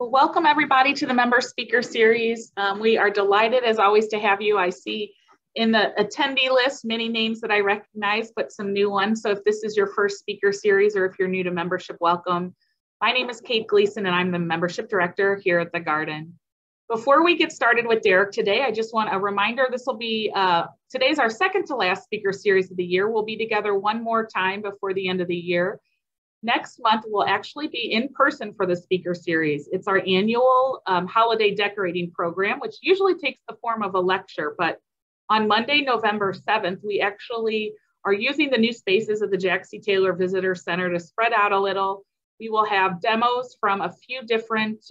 Well, welcome everybody to the Member Speaker Series. We are delighted as always to have you. I see in the attendee list many names that I recognize, but some new ones. So if this is your first speaker series or if you're new to membership, welcome. My name is Kate Gleason and I'm the Membership Director here at the Garden. Before we get started with Derek today, I just want a reminder, this will be, today's our second to last speaker series of the year. We'll be together one more time before the end of the year. Next month, we'll actually be in person for the speaker series. It's our annual holiday decorating program, which usually takes the form of a lecture, but on Monday, November 7th, we actually are using the new spaces of the Jack C. Taylor Visitor Center to spread out a little. We will have demos from a few different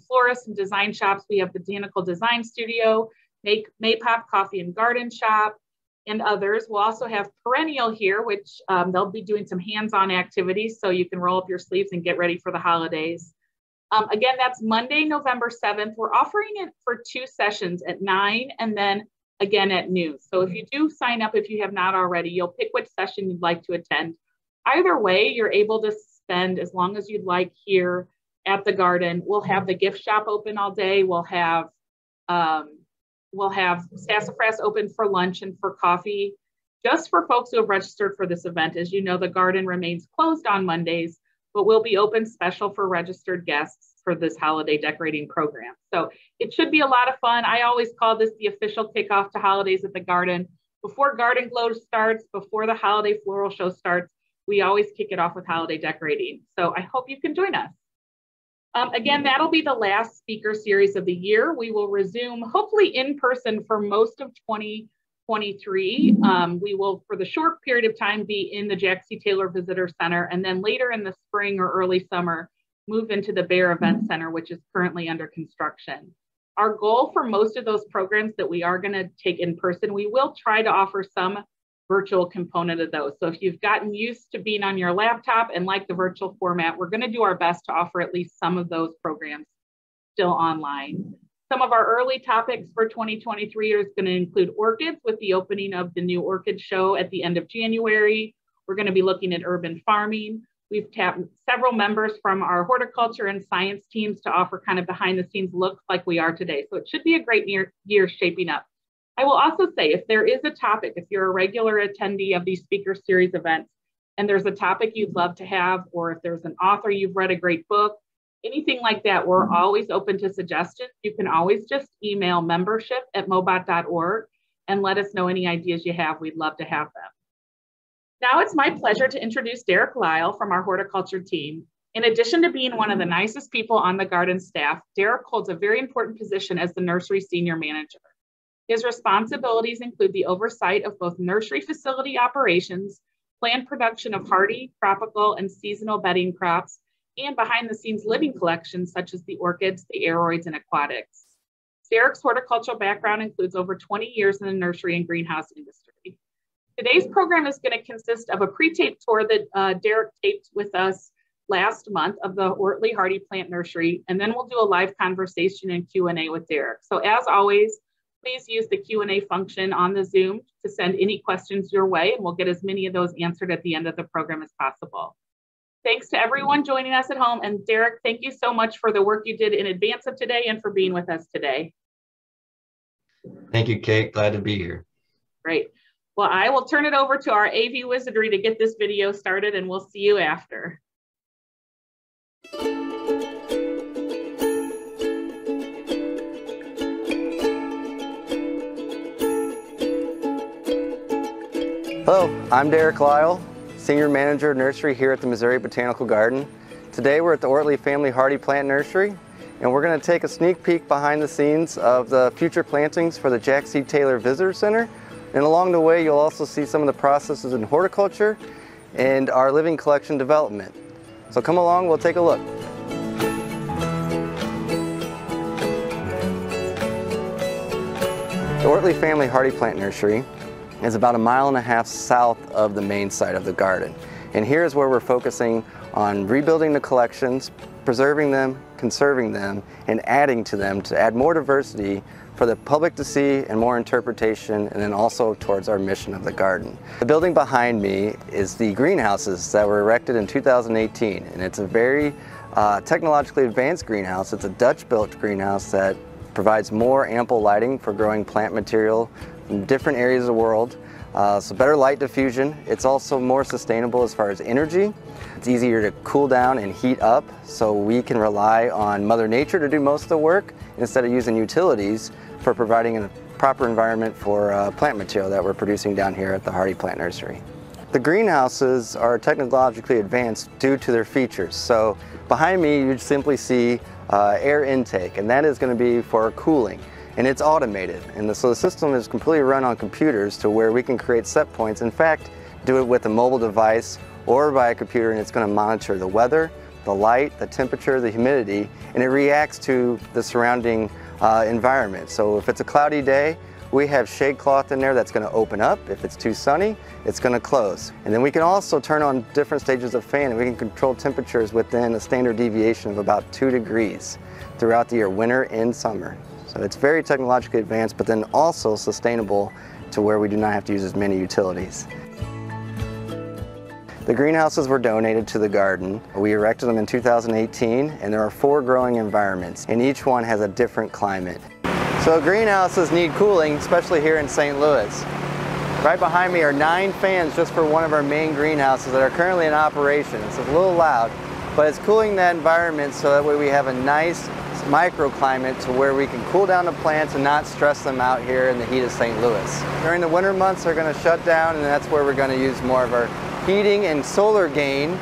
florists and design shops. We have Botanical Design Studio, Maypop Coffee and Garden Shop, and others. We'll also have Perennial here, which they'll be doing some hands-on activities so you can roll up your sleeves and get ready for the holidays. Again, that's Monday, November 7th. We're offering it for 2 sessions at 9 and then again at noon. So if you do sign up, if you have not already, you'll pick which session you'd like to attend. Either way, you're able to spend as long as you'd like here at the Garden. We'll have the gift shop open all day. We'll have Sassafras open for lunch and for coffee, just for folks who have registered for this event. As you know, the Garden remains closed on Mondays, but will be open special for registered guests for this holiday decorating program. So it should be a lot of fun. I always call this the official kickoff to holidays at the Garden. Before Garden Glow starts, before the holiday floral show starts, we always kick it off with holiday decorating. So I hope you can join us. Again, that'll be the last speaker series of the year. We will resume hopefully in person for most of 2023. We will, for the short period of time, be in the Jack C. Taylor Visitor Center, and then later in the spring or early summer, move into the Bear Event Center, which is currently under construction. Our goal for most of those programs that we are going to take in person, we will try to offer some virtual component of those. So if you've gotten used to being on your laptop and like the virtual format, we're going to do our best to offer at least some of those programs still online. Some of our early topics for 2023 is going to include orchids with the opening of the new orchid show at the end of January. We're going to be looking at urban farming. We've tapped several members from our horticulture and science teams to offer kind of behind the scenes looks like we are today. So it should be a great year shaping up. I will also say, if there is a topic, if you're a regular attendee of these speaker series events, and there's a topic you'd love to have, or if there's an author, you've read a great book, anything like that, we're always open to suggestions. You can always just email membership@mobot.org and let us know any ideas you have. We'd love to have them. Now it's my pleasure to introduce Derek Lyle from our horticulture team. In addition to being one of the nicest people on the Garden staff, Derek holds a very important position as the nursery senior manager. His responsibilities include the oversight of both nursery facility operations, planned production of hardy, tropical, and seasonal bedding crops, and behind-the-scenes living collections such as the orchids, the aeroids, and aquatics. Derek's horticultural background includes over 20 years in the nursery and greenhouse industry. Today's program is going to consist of a pre-taped tour that Derek taped with us last month of the Oertli Hardy Plant Nursery, and then we'll do a live conversation and Q&A with Derek. So as always, please use the Q&A function on the Zoom to send any questions your way, and we'll get as many of those answered at the end of the program as possible. Thanks to everyone joining us at home. And Derek, thank you so much for the work you did in advance of today and for being with us today. Thank you, Kate. Glad to be here. Great. Well, I will turn it over to our AV wizardry to get this video started, and we'll see you after. Hello, I'm Derek Lyle, Senior Manager of Nursery here at the Missouri Botanical Garden. Today we're at the Oertli Family Hardy Plant Nursery, and we're going to take a sneak peek behind the scenes of the future plantings for the Jack C. Taylor Visitor Center. And along the way you'll also see some of the processes in horticulture and our living collection development. So come along, we'll take a look. The Oertli Family Hardy Plant Nursery is about 1.5 miles south of the main site of the garden. And here's where we're focusing on rebuilding the collections, preserving them, conserving them, and adding to them to add more diversity for the public to see and more interpretation, and then also towards our mission of the garden. The building behind me is the greenhouses that were erected in 2018, and it's a very technologically advanced greenhouse. It's a Dutch-built greenhouse that provides more ample lighting for growing plant material in different areas of the world. So better light diffusion. It's also more sustainable as far as energy. It's easier to cool down and heat up, so we can rely on Mother Nature to do most of the work instead of using utilities for providing a proper environment for plant material that we're producing down here at the Hardy Plant Nursery. The greenhouses are technologically advanced due to their features. So behind me you simply see air intake, and that is going to be for cooling. And it's automated, and so the system is completely run on computers to where we can create set points. In fact, do it with a mobile device or by a computer, and it's going to monitor the weather, the light, the temperature, the humidity, and it reacts to the surrounding environment. So if it's a cloudy day, we have shade cloth in there that's going to open up. If it's too sunny, it's going to close. And then we can also turn on different stages of fan, and we can control temperatures within a standard deviation of about 2 degrees throughout the year, winter and summer. So it's very technologically advanced, but then also sustainable to where we do not have to use as many utilities. The greenhouses were donated to the garden. We erected them in 2018, and there are 4 growing environments, and each one has a different climate. So greenhouses need cooling, especially here in St. Louis. Right behind me are 9 fans just for one of our main greenhouses that are currently in operation. It's a little loud, but it's cooling that environment so that way we have a nice microclimate to where we can cool down the plants and not stress them out here in the heat of St. Louis. During the winter months they're going to shut down, and that's where we're going to use more of our heating and solar gain.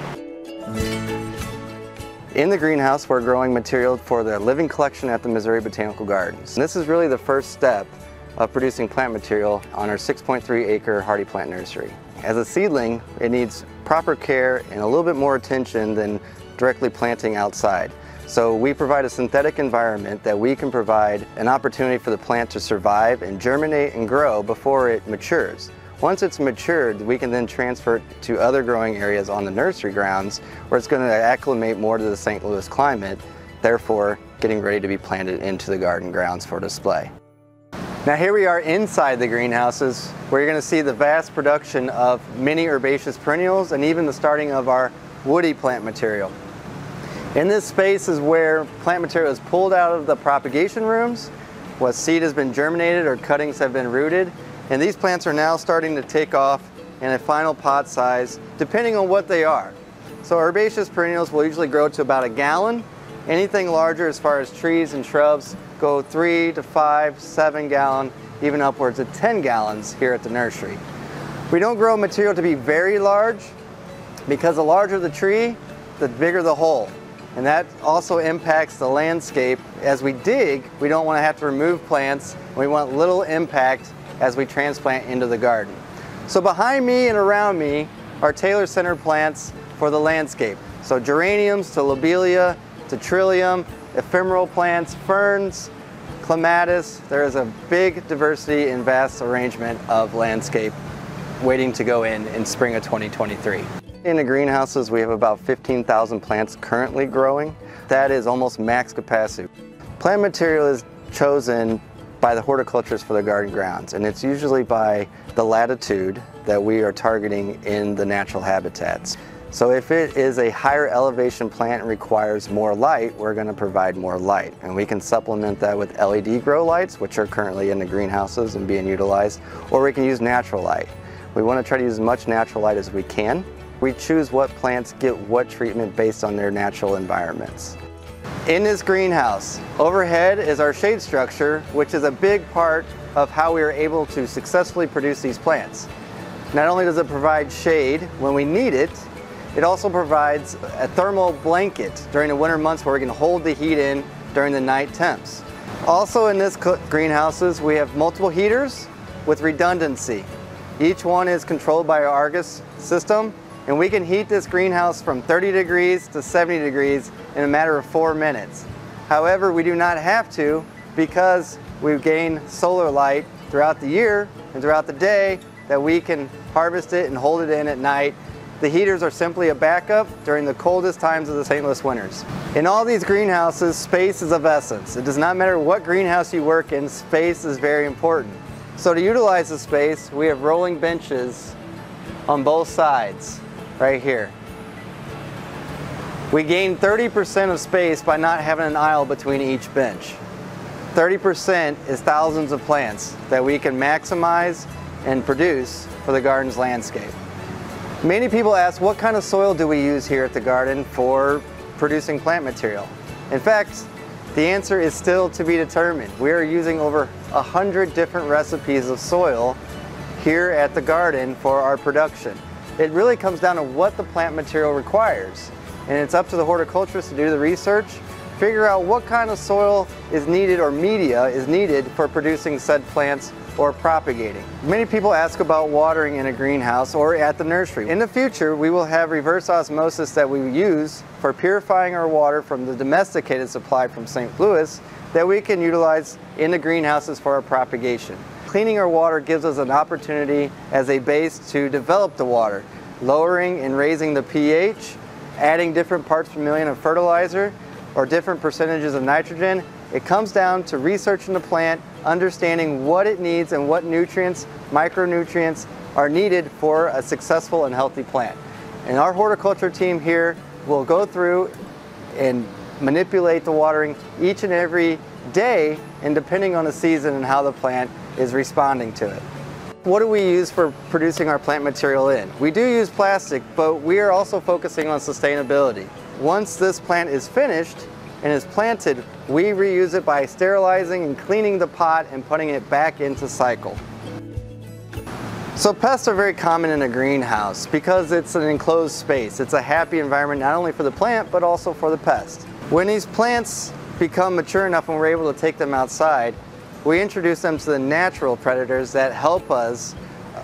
In the greenhouse we're growing material for the living collection at the Missouri Botanical Gardens. And this is really the first step of producing plant material on our 6.3 acre Hardy Plant Nursery. As a seedling, it needs proper care and a little bit more attention than directly planting outside. So we provide a synthetic environment that we can provide an opportunity for the plant to survive and germinate and grow before it matures. Once it's matured, we can then transfer it to other growing areas on the nursery grounds where it's going to acclimate more to the St. Louis climate, therefore getting ready to be planted into the garden grounds for display. Now here we are inside the greenhouses, where you're going to see the vast production of many herbaceous perennials and even the starting of our woody plant material. In this space is where plant material is pulled out of the propagation rooms, what seed has been germinated or cuttings have been rooted, and these plants are now starting to take off in a final pot size depending on what they are. So herbaceous perennials will usually grow to about 1 gallon. Anything larger as far as trees and shrubs go 3 to 5, 7 gallon, even upwards of 10 gallons here at the nursery. We don't grow material to be very large because the larger the tree, the bigger the hole. And that also impacts the landscape. As we dig, we don't want to have to remove plants. We want little impact as we transplant into the garden. So behind me and around me are tailor-centered plants for the landscape. So geraniums to lobelia to trillium, ephemeral plants, ferns, clematis. There is a big diversity and vast arrangement of landscape waiting to go in spring of 2023. In the greenhouses we have about 15,000 plants currently growing. That is almost max capacity. Plant material is chosen by the horticulturists for the garden grounds, and it's usually by the latitude that we are targeting in the natural habitats. So if it is a higher elevation plant and requires more light, we're going to provide more light, and we can supplement that with LED grow lights, which are currently in the greenhouses and being utilized, or we can use natural light. We want to try to use as much natural light as we can. We choose what plants get what treatment based on their natural environments. In this greenhouse, overhead is our shade structure, which is a big part of how we are able to successfully produce these plants. Not only does it provide shade when we need it, it also provides a thermal blanket during the winter months where we can hold the heat in during the night temps. Also in this greenhouses, we have multiple heaters with redundancy. Each one is controlled by our Argus system, and we can heat this greenhouse from 30 degrees to 70 degrees in a matter of 4 minutes. However, we do not have to because we gain solar light throughout the year and throughout the day that we can harvest it and hold it in at night. The heaters are simply a backup during the coldest times of the St. Louis winters. In all these greenhouses, space is of essence. It does not matter what greenhouse you work in, space is very important. So to utilize the space, we have rolling benches on both sides, right here. We gain 30% of space by not having an aisle between each bench. 30% is thousands of plants that we can maximize and produce for the garden's landscape. Many people ask, what kind of soil do we use here at the garden for producing plant material? In fact, the answer is still to be determined. We are using over 100 different recipes of soil here at the garden for our production. It really comes down to what the plant material requires. And it's up to the horticulturist to do the research, figure out what kind of soil is needed or media is needed for producing said plants or propagating. Many people ask about watering in a greenhouse or at the nursery. In the future, we will have reverse osmosis that we use for purifying our water from the domesticated supply from St. Louis that we can utilize in the greenhouses for our propagation. Cleaning our water gives us an opportunity as a base to develop the water, lowering and raising the pH, adding different parts per million of fertilizer or different percentages of nitrogen. It comes down to researching the plant, understanding what it needs and what nutrients, micronutrients are needed for a successful and healthy plant. And our horticulture team here will go through and manipulate the watering each and every day, and depending on the season and how the plant is responding to it. What do we use for producing our plant material in? We do use plastic, but we are also focusing on sustainability. Once this plant is finished and is planted, we reuse it by sterilizing and cleaning the pot and putting it back into cycle. So pests are very common in a greenhouse because it's an enclosed space. It's a happy environment not only for the plant but also for the pest. When these plants become mature enough and we're able to take them outside, we introduce them to the natural predators that help us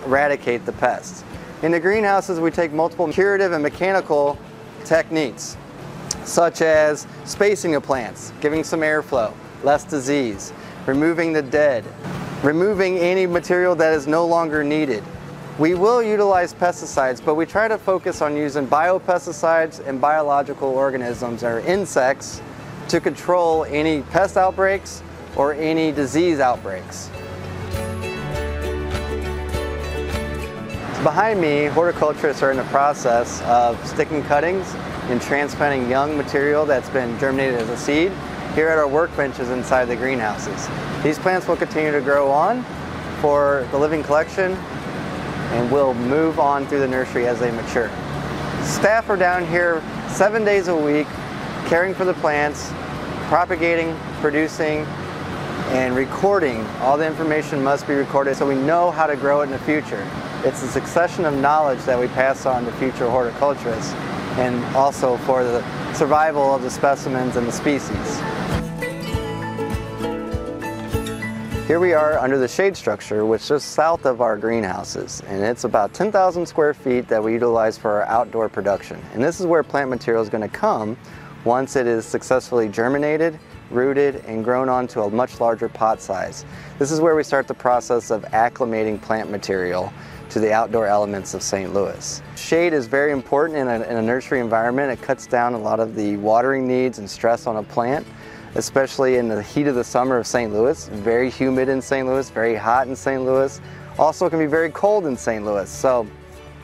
eradicate the pests. In the greenhouses, we take multiple curative and mechanical techniques, such as spacing the plants, giving some airflow, less disease, removing the dead, removing any material that is no longer needed. We will utilize pesticides, but we try to focus on using biopesticides and biological organisms or insects to control any pest outbreaks or any disease outbreaks. Behind me, horticulturists are in the process of sticking cuttings and transplanting young material that's been germinated as a seed here at our workbenches inside the greenhouses. These plants will continue to grow on for the living collection and will move on through the nursery as they mature. Staff are down here 7 days a week caring for the plants, propagating, producing, and recording. All the information must be recorded so we know how to grow it in the future. It's a succession of knowledge that we pass on to future horticulturists and also for the survival of the specimens and the species. Here we are under the shade structure, which is just south of our greenhouses, and it's about 10,000 square feet that we utilize for our outdoor production. And this is where plant material is going to come once it is successfully germinated, rooted, and grown onto a much larger pot size. This is where we start the process of acclimating plant material to the outdoor elements of St. Louis. Shade is very important in a nursery environment. It cuts down a lot of the watering needs and stress on a plant, especially in the heat of the summer of St. Louis. Very humid in St. Louis, very hot in St. Louis. Also, it can be very cold in St. Louis. So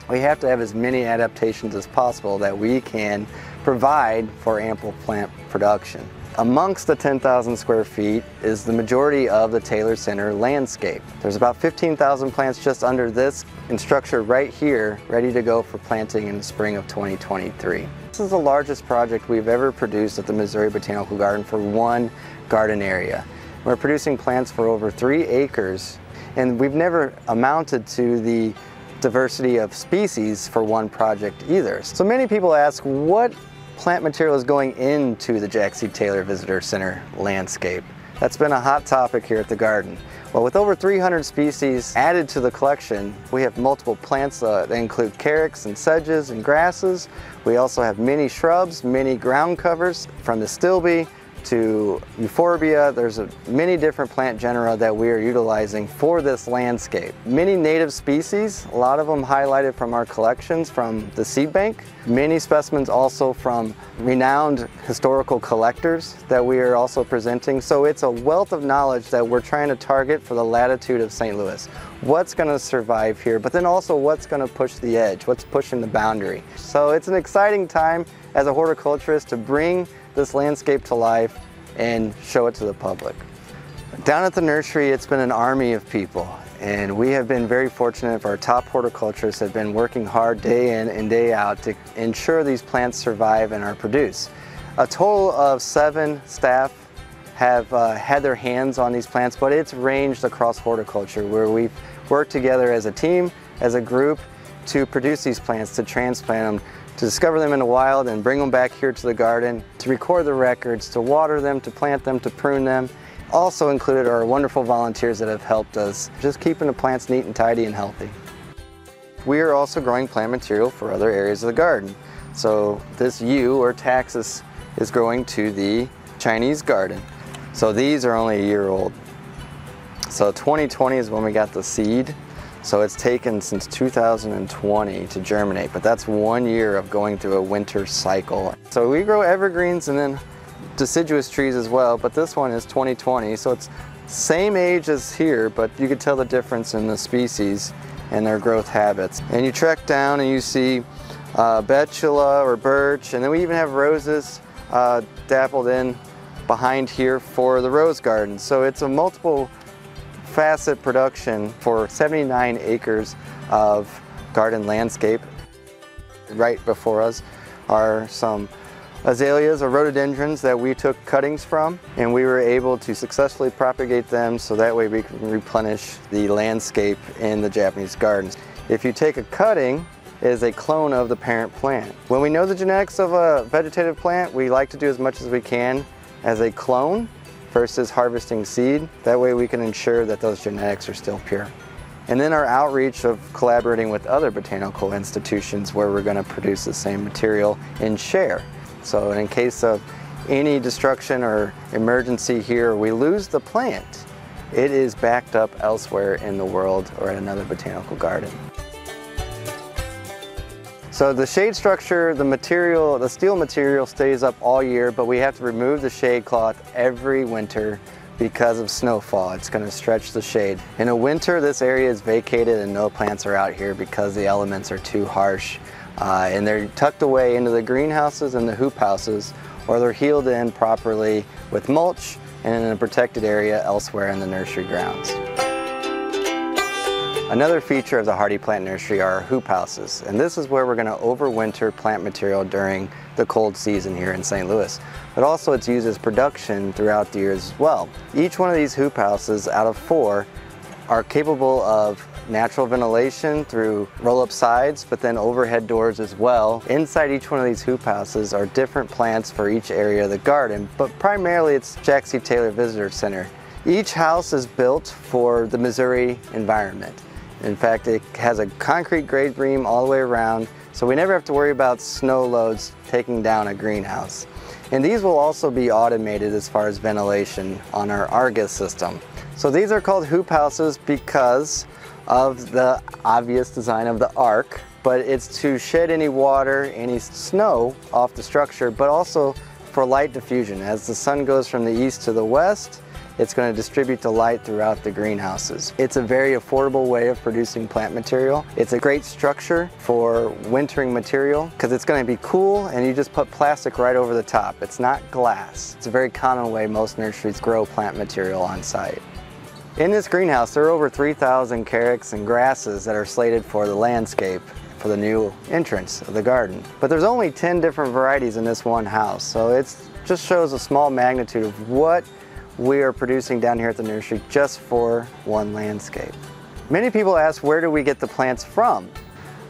we have to have as many adaptations as possible that we can provide for ample plant production. Amongst the 10,000 square feet is the majority of the Taylor Center landscape. There's about 15,000 plants just under this structure right here, ready to go for planting in the spring of 2023. This is the largest project we've ever produced at the Missouri Botanical Garden for one garden area. We're producing plants for over 3 acres, and we've never amounted to the diversity of species for one project either. So many people ask, what plant material is going into the Jack C. Taylor Visitor Center landscape? That's been a hot topic here at the garden. Well, with over 300 species added to the collection, we have multiple plants that include carex and sedges and grasses. We also have many shrubs, many ground covers, from the stilbe to euphorbia. There's many different plant genera that we are utilizing for this landscape. Many native species, a lot of them highlighted from our collections from the seed bank. Many specimens also from renowned historical collectors that we are also presenting. So it's a wealth of knowledge that we're trying to target for the latitude of St. Louis. What's going to survive here, but then also what's going to push the edge, what's pushing the boundary. So it's an exciting time as a horticulturist to bring this landscape to life and show it to the public. Down at the nursery, it's been an army of people, and we have been very fortunate. Our top horticulturists have been working hard day in and day out to ensure these plants survive and are produced. A total of 7 staff have had their hands on these plants, but it's ranged across horticulture, where we've worked together as a team, as a group, to produce these plants, to transplant them, to discover them in the wild and bring them back here to the garden, to record the records, to water them, to plant them, to prune them. Also included are wonderful volunteers that have helped us just keeping the plants neat and tidy and healthy. We are also growing plant material for other areas of the garden. So this yew or taxus is growing to the Chinese garden. So these are only a year old. So 2020 is when we got the seed. So it's taken since 2020 to germinate, but that's 1 year of going through a winter cycle. So we grow evergreens and then deciduous trees as well, but this one is 2020, so it's same age as here, but you could tell the difference in the species and their growth habits. And you trek down and you see betula or birch, and then we even have roses dappled in behind here for the rose garden. So it's a multiple facet production for 79 acres of garden landscape. Right before us are some azaleas or rhododendrons that we took cuttings from, and we were able to successfully propagate them so that way we can replenish the landscape in the Japanese gardens. If you take a cutting, it is a clone of the parent plant. When we know the genetics of a vegetative plant, we like to do as much as we can as a clone versus harvesting seed. That way we can ensure that those genetics are still pure. And then our outreach of collaborating with other botanical institutions where we're going to produce the same material and share. So in case of any destruction or emergency here, we lose the plant, it is backed up elsewhere in the world or at another botanical garden. So the shade structure, the material, the steel material stays up all year, but we have to remove the shade cloth every winter because of snowfall. It's going to stretch the shade. In the winter, this area is vacated and no plants are out here because the elements are too harsh. And they're tucked away into the greenhouses and the hoop houses, or they're heeled in properly with mulch and in a protected area elsewhere in the nursery grounds. Another feature of the hardy plant nursery are our hoop houses, and this is where we're going to overwinter plant material during the cold season here in St. Louis. But also it's used as production throughout the year as well. Each one of these hoop houses out of 4 are capable of natural ventilation through roll-up sides, but then overhead doors as well. Inside each one of these hoop houses are different plants for each area of the garden, but primarily it's Jack C. Taylor Visitor Center. Each house is built for the Missouri environment. In fact, it has a concrete grade beam all the way around, so we never have to worry about snow loads taking down a greenhouse. And these will also be automated as far as ventilation on our Argus system. So these are called hoop houses because of the obvious design of the arc, but it's to shed any water, any snow off the structure, but also for light diffusion. As the sun goes from the east to the west, it's going to distribute the light throughout the greenhouses. It's a very affordable way of producing plant material. It's a great structure for wintering material because it's going to be cool and you just put plastic right over the top. It's not glass. It's a very common way most nurseries grow plant material on site. In this greenhouse, there are over 3,000 carex and grasses that are slated for the landscape for the new entrance of the garden. But there's only 10 different varieties in this one house, so it just shows a small magnitude of what we are producing down here at the nursery just for one landscape. Many people ask, where do we get the plants from?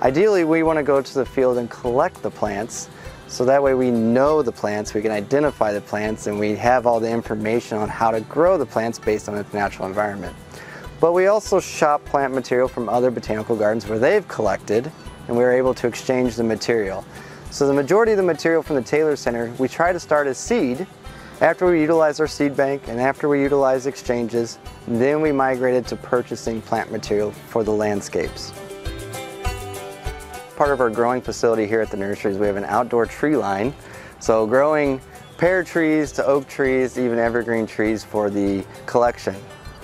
Ideally, we want to go to the field and collect the plants, so that way we know the plants, we can identify the plants, and we have all the information on how to grow the plants based on its natural environment. But we also shop plant material from other botanical gardens where they've collected, and we're able to exchange the material. So the majority of the material from the Taylor Center, we try to start as seed. After we utilize our seed bank and after we utilize exchanges, then we migrated to purchasing plant material for the landscapes. Part of our growing facility here at the nursery is we have an outdoor tree line. So growing pear trees to oak trees, even evergreen trees for the collection.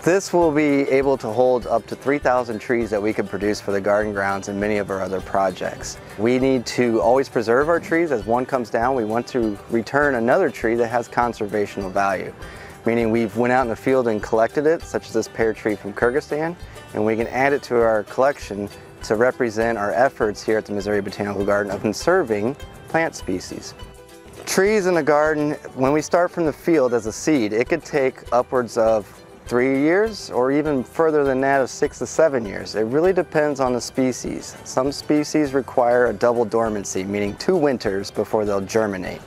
This will be able to hold up to 3,000 trees that we can produce for the garden grounds and many of our other projects. We need to always preserve our trees. As one comes down, we want to return another tree that has conservational value, meaning we've went out in the field and collected it, such as this pear tree from Kyrgyzstan, and we can add it to our collection to represent our efforts here at the Missouri Botanical Garden of conserving plant species. Trees in the garden, when we start from the field as a seed, it could take upwards of 3 years or even further than that of 6 to 7 years. It really depends on the species. Some species require a double dormancy, meaning 2 winters before they'll germinate.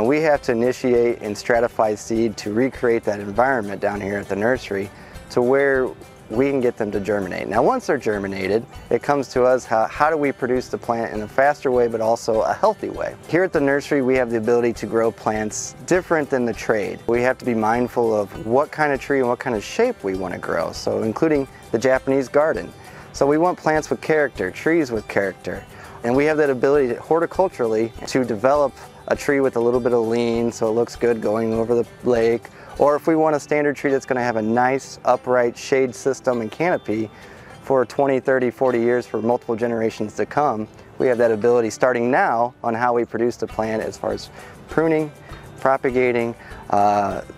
We have to initiate and stratify seed to recreate that environment down here at the nursery to where we can get them to germinate. Now once they're germinated, it comes to us, how do we produce the plant in a faster way but also a healthy way? Here at the nursery we have the ability to grow plants different than the trade. We have to be mindful of what kind of tree and what kind of shape we want to grow, so including the Japanese garden. So we want plants with character, trees with character, and we have that ability to, horticulturally to develop a tree with a little bit of lean so it looks good going over the lake. Or if we want a standard tree that's going to have a nice upright shade system and canopy for 20, 30, 40 years for multiple generations to come, we have that ability starting now on how we produce the plant as far as pruning, propagating,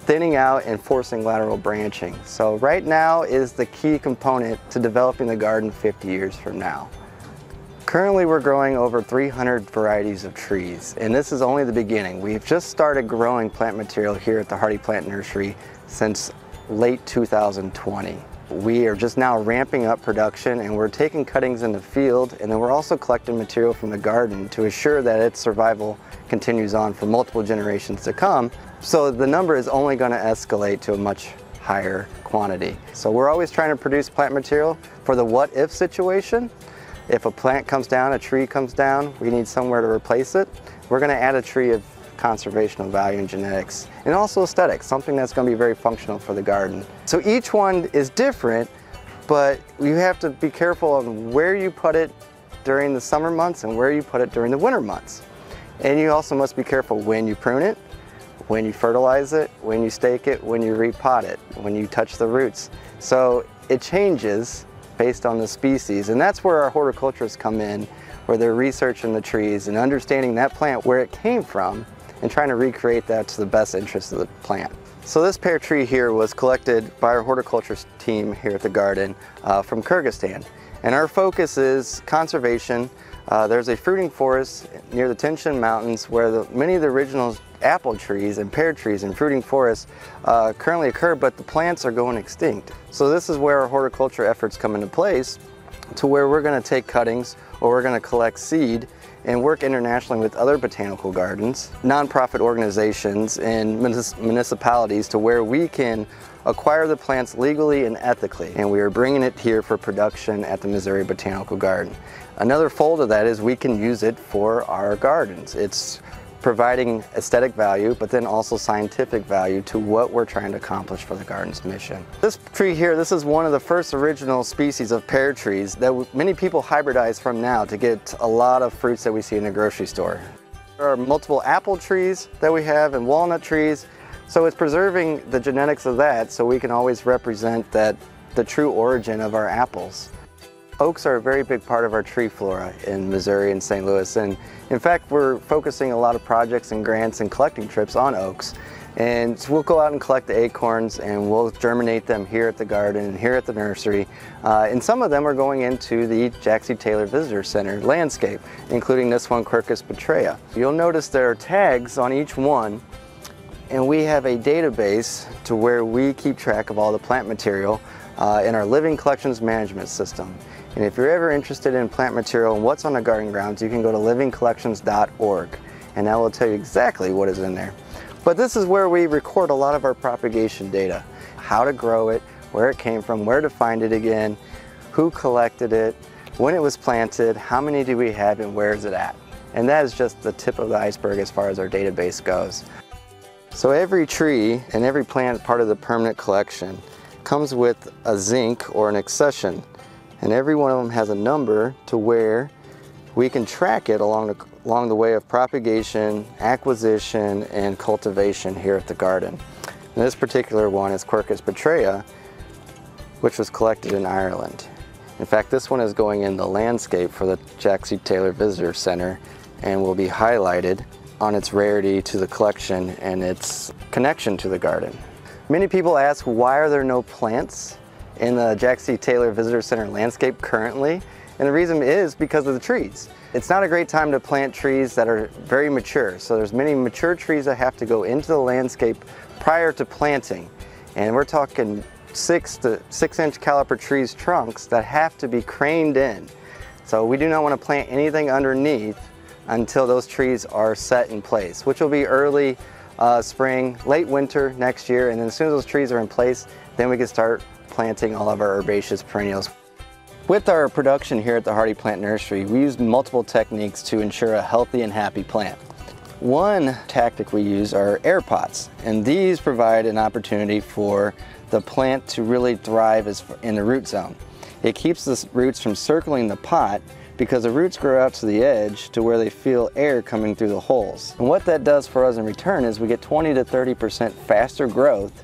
thinning out, and forcing lateral branching. So right now is the key component to developing the garden 50 years from now. Currently we're growing over 300 varieties of trees, and this is only the beginning. We've just started growing plant material here at the Hardy Plant Nursery since late 2020. We are just now ramping up production, and we're taking cuttings in the field, and then we're also collecting material from the garden to assure that its survival continues on for multiple generations to come. So the number is only going to escalate to a much higher quantity. So we're always trying to produce plant material for the what-if situation. If a plant comes down, a tree comes down, we need somewhere to replace it. We're going to add a tree of conservational value and genetics, and also aesthetics, something that's going to be very functional for the garden. So each one is different, but you have to be careful on where you put it during the summer months and where you put it during the winter months. And you also must be careful when you prune it, when you fertilize it, when you stake it, when you repot it, when you touch the roots. So it changes based on the species, and that's where our horticulturists come in, where they're researching the trees and understanding that plant, where it came from, and trying to recreate that to the best interest of the plant. So this pear tree here was collected by our horticulture team here at the garden from Kyrgyzstan, and our focus is conservation. There's a fruiting forest near the Tinshin Mountains where many of the original apple trees and pear trees and fruiting forests currently occur, but the plants are going extinct. So this is where our horticulture efforts come into place, to where we're going to take cuttings or we're going to collect seed and work internationally with other botanical gardens, nonprofit organizations, and municipalities to where we can acquire the plants legally and ethically, and we are bringing it here for production at the Missouri Botanical Garden. Another fold of that is we can use it for our gardens. It's providing aesthetic value, but then also scientific value to what we're trying to accomplish for the garden's mission. This tree here, this is one of the first original species of pear trees that many people hybridize from now to get a lot of fruits that we see in the grocery store. There are multiple apple trees that we have and walnut trees, so it's preserving the genetics of that so we can always represent the true origin of our apples. Oaks are a very big part of our tree flora in Missouri and St. Louis, and in fact we're focusing a lot of projects and grants and collecting trips on oaks. And so we'll go out and collect the acorns and we'll germinate them here at the garden and here at the nursery. And some of them are going into the Jack C. Taylor Visitor Center landscape, including this one, Quercus petraea. You'll notice there are tags on each one, and we have a database to where we keep track of all the plant material in our Living Collections Management System. And if you're ever interested in plant material and what's on the garden grounds, you can go to livingcollections.org, and that will tell you exactly what is in there. But this is where we record a lot of our propagation data. How to grow it, where it came from, where to find it again, who collected it, when it was planted, how many do we have, and where is it at. And that is just the tip of the iceberg as far as our database goes. So every tree and every plant part of the permanent collection comes with a zinc or an accession. And every one of them has a number to where we can track it along the way of propagation, acquisition, and cultivation here at the garden. And this particular one is Quercus petraea. which was collected in Ireland. In fact, this one is going in the landscape for the Jack C. Taylor Visitor Center and will be highlighted on its rarity to the collection and its connection to the garden. Many people ask, why are there no plants in the Jack C. Taylor Visitor Center landscape currently? And the reason is because of the trees. It's not a great time to plant trees that are very mature. So there's many mature trees that have to go into the landscape prior to planting. And we're talking 6 to 6-inch caliper trees trunks that have to be craned in. So we do not want to plant anything underneath until those trees are set in place, which will be early spring, late winter next year. And then as soon as those trees are in place, then we can start planting all of our herbaceous perennials. With our production here at the Hardy Plant Nursery, we use multiple techniques to ensure a healthy and happy plant. One tactic we use are air pots, and these provide an opportunity for the plant to really thrive in the root zone. It keeps the roots from circling the pot because the roots grow out to the edge to where they feel air coming through the holes. And what that does for us in return is we get 20 to 30% faster growth,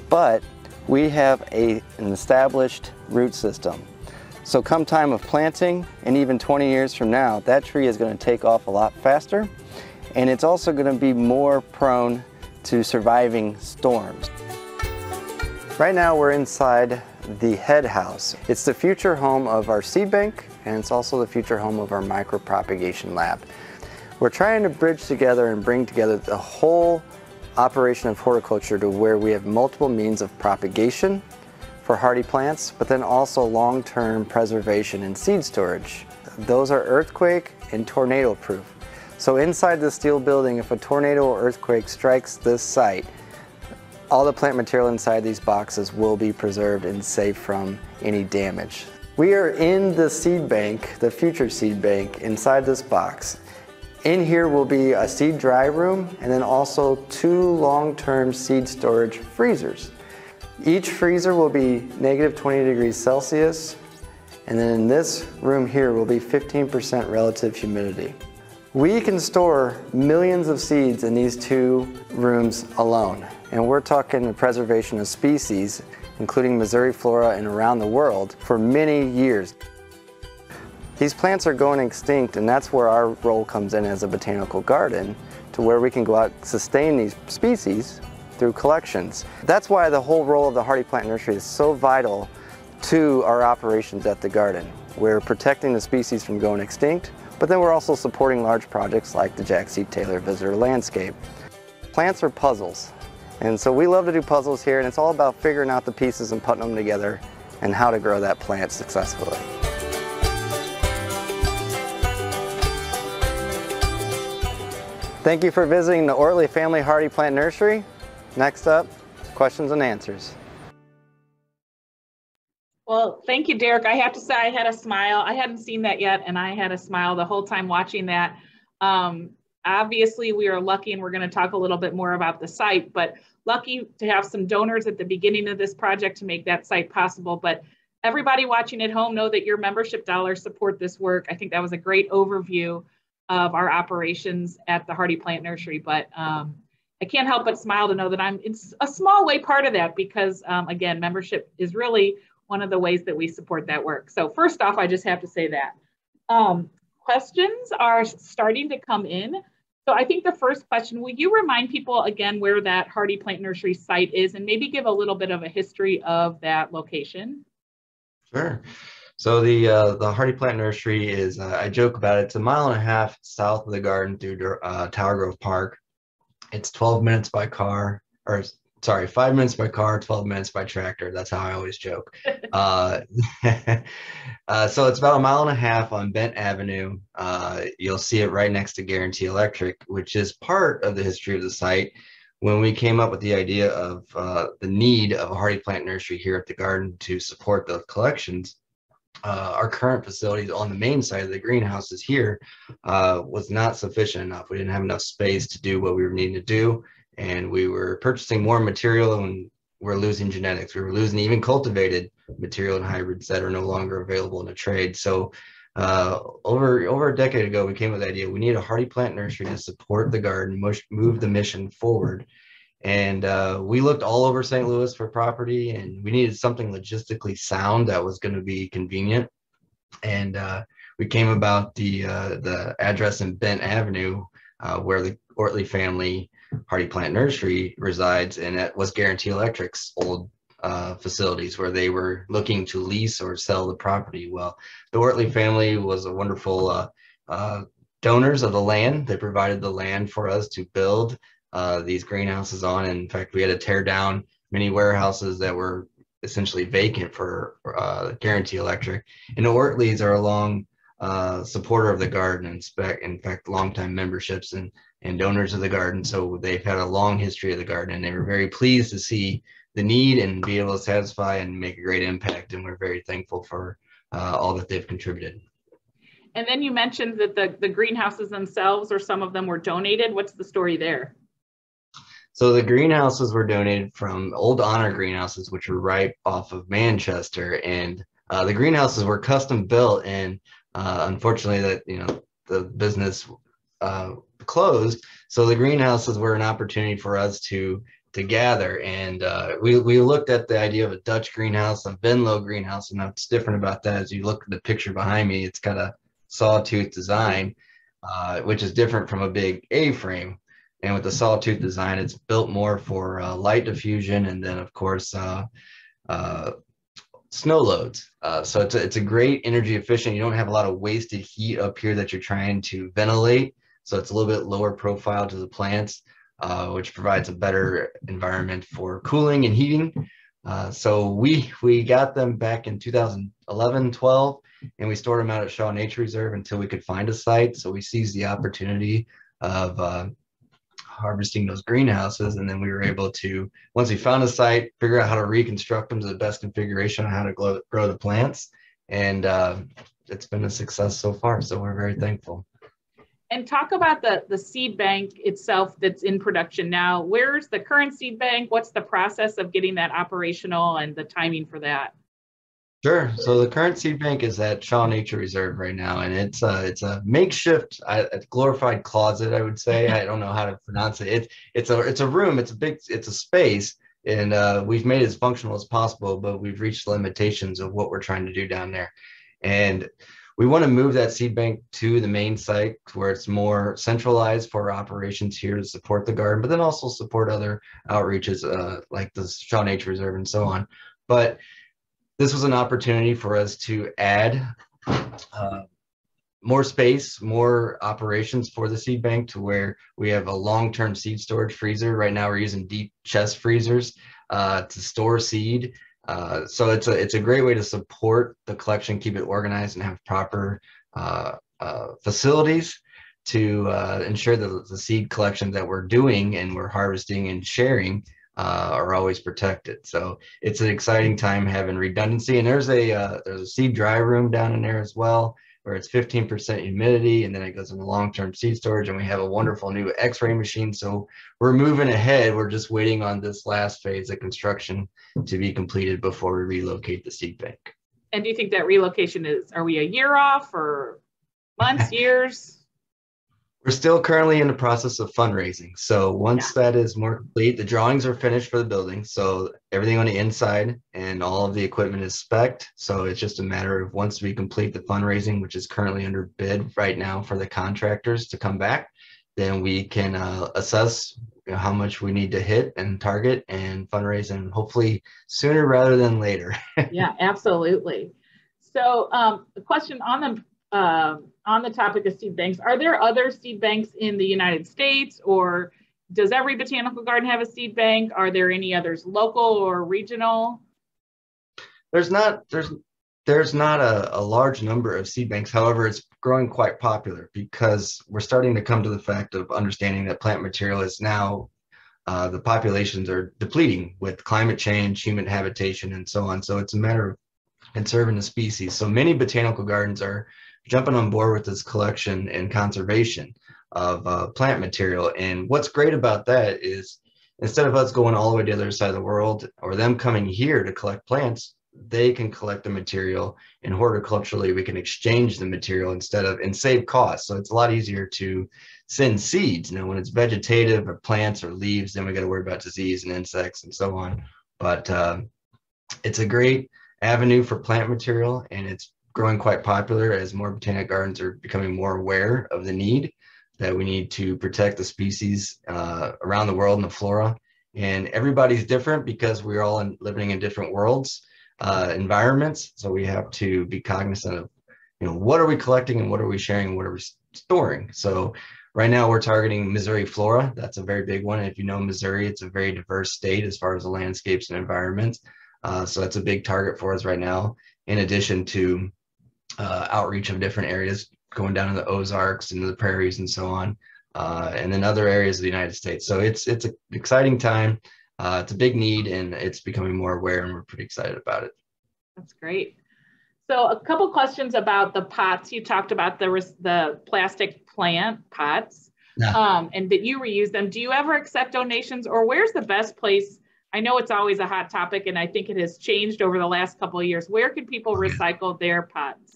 but we have an established root system. So come time of planting, and even 20 years from now, that tree is going to take off a lot faster, and it's also going to be more prone to surviving storms. Right now we're inside the head house. It's the future home of our seed bank, and it's also the future home of our micropropagation lab. We're trying to bridge together and bring together the whole operation of horticulture to where we have multiple means of propagation for hardy plants, but then also long-term preservation and seed storage. Those are earthquake and tornado proof. So inside the steel building, if a tornado or earthquake strikes this site, all the plant material inside these boxes will be preserved and safe from any damage. We are in the seed bank, the future seed bank, inside this box. In here will be a seed dry room and then also 2 long-term seed storage freezers. Each freezer will be negative 20 degrees Celsius, and then in this room here will be 15% relative humidity. We can store millions of seeds in these 2 rooms alone, and we're talking the preservation of species, including Missouri flora and around the world, for many years. These plants are going extinct, and that's where our role comes in as a botanical garden, to where we can go out and sustain these species through collections. That's why the whole role of the Hardy Plant Nursery is so vital to our operations at the garden. We're protecting the species from going extinct, but then we're also supporting large projects like the Jack C. Taylor Visitor Landscape. Plants are puzzles, and so we love to do puzzles here, and it's all about figuring out the pieces and putting them together and how to grow that plant successfully. Thank you for visiting the Oertli Family Hardy Plant Nursery. Next up, questions and answers. Well, thank you, Derek. I have to say I had a smile. I hadn't seen that yet, and I had a smile the whole time watching that. Obviously, we are lucky, and we're going to talk a little bit more about the site, but lucky to have some donors at the beginning of this project to make that site possible. But everybody watching at home, know that your membership dollars support this work. I think that was a great overview of our operations at the Hardy Plant Nursery, but I can't help but smile to know that it's a small way part of that because, again, membership is really one of the ways that we support that work. So first off, I just have to say that. Questions are starting to come in. So I think the first question, will you remind people again where that Hardy Plant Nursery site is and maybe give a little bit of a history of that location? Sure. So the Hardy Plant Nursery is, I joke about it, it's a 1.5 miles south of the garden through Tower Grove Park. It's 12 minutes by car, or sorry, 5 minutes by car, 12 minutes by tractor. That's how I always joke. So it's about 1.5 miles on Bent Avenue. You'll see it right next to Guarantee Electric, which is part of the history of the site. When we came up with the idea of the need of a Hardy Plant Nursery here at the garden to support the collections, our current facilities on the main side of the greenhouses here was not sufficient enough. We didn't have enough space to do what we were needing to do, and we were purchasing more material and we're losing genetics. We were losing even cultivated material and hybrids that are no longer available in the trade. So over a decade ago, we came with the idea we need a Hardy Plant Nursery to support the garden, move the mission forward. And we looked all over St. Louis for property, and we needed something logistically sound that was going to be convenient. And we came about the address in Bent Avenue, where the Oertli family hardy plant nursery resides, and that was Guarantee Electric's old facilities where they were looking to lease or sell the property. Well, the Oertli family was a wonderful donors of the land. They provided the land for us to build these greenhouses on. And in fact, we had to tear down many warehouses that were essentially vacant for Guarantee Electric. And the Oertlis are a long supporter of the garden, and in fact, longtime memberships and donors of the garden. So they've had a long history of the garden, and they were very pleased to see the need and be able to satisfy and make a great impact. And we're very thankful for all that they've contributed. And then you mentioned that the greenhouses themselves, or some of them, were donated. What's the story there? So the greenhouses were donated from Old Honor greenhouses, which were right off of Manchester, and the greenhouses were custom built. And unfortunately, that the business closed, so the greenhouses were an opportunity for us to gather. And we looked at the idea of a Dutch greenhouse, a Venlo greenhouse, and what's different about that is you look at the picture behind me, it's got a sawtooth design, which is different from a big A-frame. And with the sawtooth design, it's built more for light diffusion, and then of course snow loads. So it's a great energy efficient. You don't have a lot of wasted heat up here that you're trying to ventilate. So it's a little bit lower profile to the plants, which provides a better environment for cooling and heating. So we got them back in 2011, 12, and we stored them out at Shaw Nature Reserve until we could find a site. So we seized the opportunity of harvesting those greenhouses, and then we were able to, once we found a site, figure out how to reconstruct them to the best configuration on how to grow the plants. And it's been a success so far, so we're very thankful. And talk about the seed bank itself that's in production now. Where's the current seed bank? What's the process of getting that operational and the timing for that? Sure. So the current seed bank is at Shaw Nature Reserve right now, and it's a makeshift, a glorified closet, I would say. I don't know how to pronounce it. It's a room. It's a space, and we've made it as functional as possible, but we've reached the limitations of what we're trying to do down there. And we want to move that seed bank to the main site where it's more centralized for our operations here to support the garden, but then also support other outreaches like the Shaw Nature Reserve and so on. But this was an opportunity for us to add more space, more operations for the seed bank, to where we have a long-term seed storage freezer. Right now we're using deep chest freezers to store seed. So it's a great way to support the collection, keep it organized, and have proper facilities to ensure that the seed collection that we're doing and we're harvesting and sharing are always protected. So it's an exciting time having redundancy. And there's a seed dry room down in there as well, where it's 15% humidity, and then it goes into long-term seed storage. And we have a wonderful new X-ray machine. So we're moving ahead. We're just waiting on this last phase of construction to be completed before we relocate the seed bank. And do you think that relocation are we a year off, or months, years? We're still currently in the process of fundraising. So once that is more complete, the drawings are finished for the building. So everything on the inside and all of the equipment is spec'd. So it's just a matter of, once we complete the fundraising, which is currently under bid right now for the contractors to come back, then we can assess how much we need to hit and target and fundraise, and hopefully sooner rather than later. Yeah, absolutely. So a question on the topic of seed banks, are there other seed banks in the United States, or does every botanical garden have a seed bank? Are there any others local or regional? There's not a large number of seed banks. However, it's growing quite popular because we're starting to come to the fact of understanding that plant material is now, the populations are depleting with climate change, human habitation, and so on. So it's a matter of conserving the species. So many botanical gardens are jumping on board with this collection and conservation of plant material. And what's great about that is, instead of us going all the way to the other side of the world, or them coming here to collect plants, they can collect the material, and horticulturally we can exchange the material and save costs. So it's a lot easier to send seeds. When it's vegetative or plants or leaves, then we got to worry about disease and insects and so on. But it's a great avenue for plant material, and it's growing quite popular as more botanic gardens are becoming more aware of the need that we need to protect the species around the world and the flora. And everybody's different because we're all living in different worlds, environments. So we have to be cognizant of, what are we collecting and what are we sharing and what are we storing? So right now we're targeting Missouri flora. That's a very big one. If you know Missouri, it's a very diverse state as far as the landscapes and environments. So that's a big target for us right now, in addition to outreach of different areas going down to the Ozarks and the prairies and so on, and then other areas of the United States. So it's an exciting time. It's a big need, and it's becoming more aware, and we're pretty excited about it. That's great. So a couple questions about the pots. You talked about the plastic plant pots, and that you reuse them. Do you ever accept donations, or where's the best place? I know it's always a hot topic, and I think it has changed over the last couple of years. Where can people recycle their pots?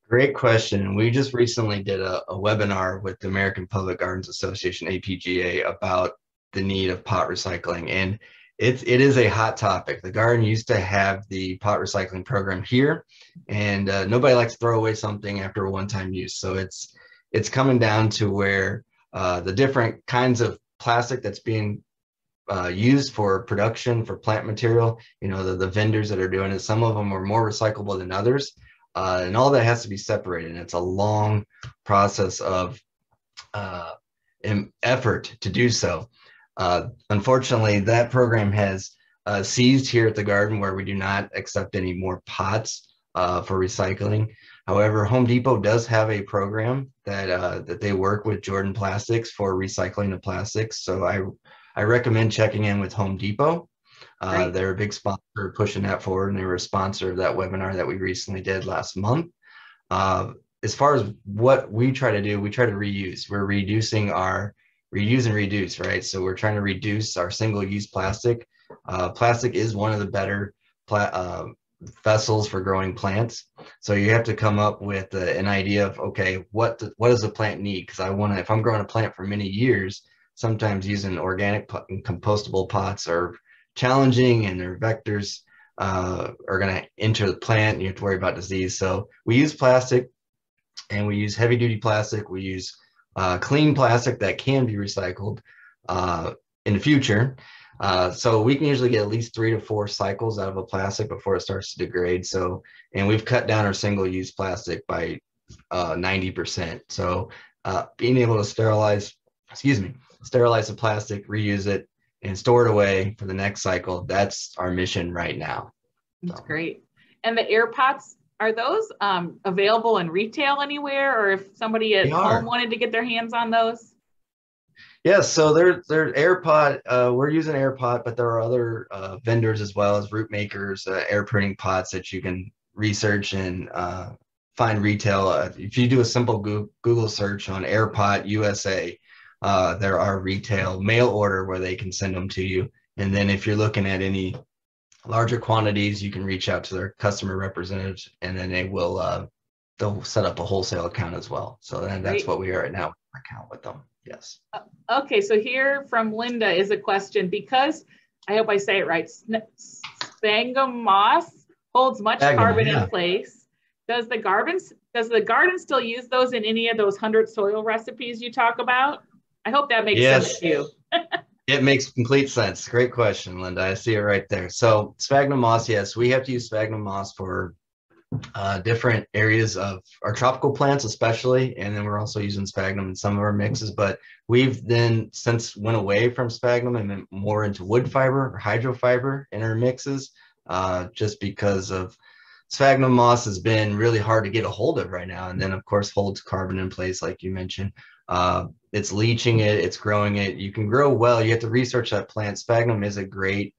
Great question. We just recently did a webinar with the American Public Gardens Association, APGA, about the need of pot recycling. And it is a hot topic. The garden used to have the pot recycling program here, and nobody likes to throw away something after a one-time use. So it's coming down to where the different kinds of plastic that's being used for production for plant material, the vendors that are doing it, some of them are more recyclable than others. And all that has to be separated. And it's a long process of effort to do so. Unfortunately, that program has ceased here at the garden, where we do not accept any more pots for recycling. However, Home Depot does have a program that they work with Jordan Plastics for recycling the plastics. So I recommend checking in with Home Depot. They're a big sponsor pushing that forward, and they were a sponsor of that webinar that we recently did last month. As far as what we try to do, we try to reuse. We're reducing our reuse and reduce, right? So we're trying to reduce our single-use plastic. Plastic is one of the better vessels for growing plants. So you have to come up with an idea of, okay, what does the plant need? Because if I'm growing a plant for many years, sometimes using organic and compostable pots are challenging, and their vectors are going to enter the plant, and you have to worry about disease. So we use plastic, and we use heavy duty plastic. We use clean plastic that can be recycled in the future. So we can usually get at least 3 to 4 cycles out of a plastic before it starts to degrade. So, and we've cut down our single use plastic by 90%. So being able to sterilize the plastic, reuse it, and store it away for the next cycle, that's our mission right now. That's great. And the air pots, are those available in retail anywhere, or if somebody at home wanted to get their hands on those? Yes, so they're air pot. We're using air pot, but there are other vendors as well as root makers, air pruning pots that you can research and find retail. If you do a simple Google search on air pot USA, there are retail mail order where they can send them to you. And then if you're looking at any larger quantities, you can reach out to their customer representatives, and then they'll set up a wholesale account as well. So that's what we are right now, account with them. Yes. Okay, so here from Linda is a question, because I hope I say it right. Sphagnum moss holds much carbon in place. Does the garden still use those in any of those 100 soil recipes you talk about? I hope that makes sense to you. It makes complete sense. Great question, Linda. I see it right there. So sphagnum moss, yes, we have to use sphagnum moss for different areas of our tropical plants, especially, and then we're also using sphagnum in some of our mixes. But we've then since went away from sphagnum and went more into wood fiber or hydrofiber in our mixes, just because of sphagnum moss has been really hard to get a hold of right now, and then of course holds carbon in place, like you mentioned. It's leaching it, it's growing it. You can grow well. You have to research that plant. Sphagnum is a great